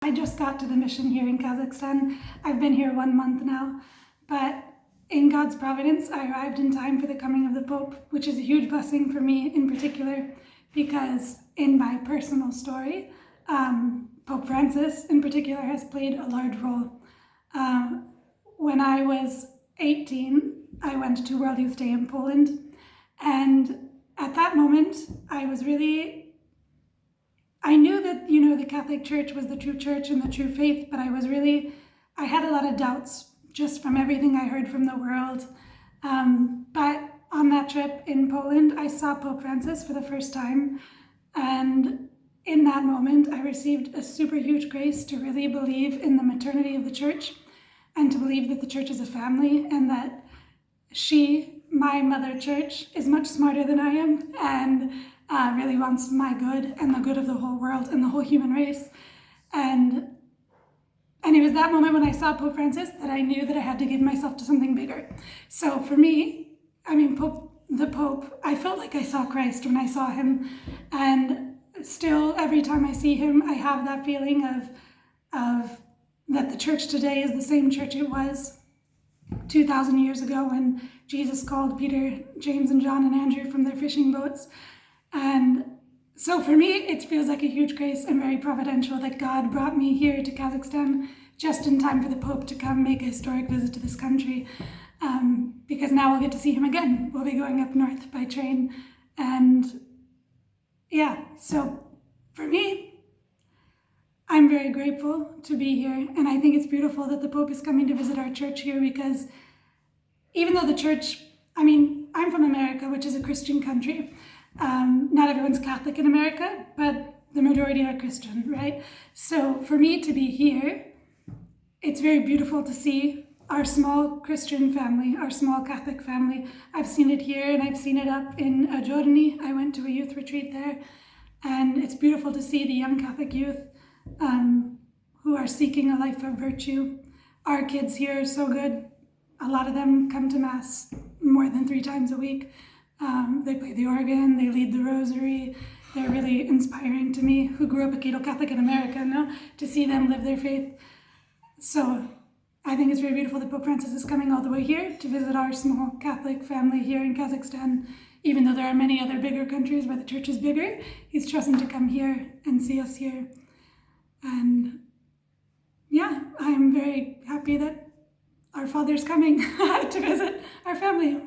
I just got to the mission here in Kazakhstan. I've been here 1 month now, but in God's providence, I arrived in time for the coming of the Pope, which is a huge blessing for me in particular, because in my personal story, Pope Francis in particular has played a large role. When I was 18, I went to World Youth Day in Poland, and at that moment, I knew that, the Catholic Church was the true church and the true faith, but I had a lot of doubts just from everything I heard from the world. But on that trip in Poland, I saw Pope Francis for the first time, and in that moment, I received a super huge grace to really believe in the maternity of the church and to believe that the church is a family and that she, my mother church, is much smarter than I am and really wants my good and the good of the whole world and the whole human race. And it was that moment when I saw Pope Francis that I knew that I had to give myself to something bigger. So for me, the Pope, I felt like I saw Christ when I saw him. And still, every time I see him, I have that feeling of that the church today is the same church it was 2,000 years ago when Jesus called Peter, James, and John and Andrew from their fishing boats. And so for me, it feels like a huge grace and very providential that God brought me here to Kazakhstan just in time for the Pope to come make a historic visit to this country. Because now we'll get to see him again. We'll be going up north by train. And yeah, so for me, I'm very grateful to be here. And I think it's beautiful that the Pope is coming to visit our church here, because even though the church, I'm from America, which is a Christian country. Not everyone's Catholic in America, but the majority are Christian, right? So for me to be here, it's very beautiful to see our small Christian family, our small Catholic family. I've seen it here and I've seen it up in Jorny. I went to a youth retreat there, and it's beautiful to see the young Catholic youth who are seeking a life of virtue. Our kids here are so good. A lot of them come to Mass more than 3 times a week. They play the organ, they lead the rosary. They're really inspiring to me, who grew up a Cato Catholic in America, to see them live their faith. So I think it's very beautiful that Pope Francis is coming all the way here to visit our small Catholic family here in Kazakhstan. Even though there are many other bigger countries where the church is bigger, he's chosen to come here and see us here. And yeah, I'm very happy that our Father's coming to visit our family.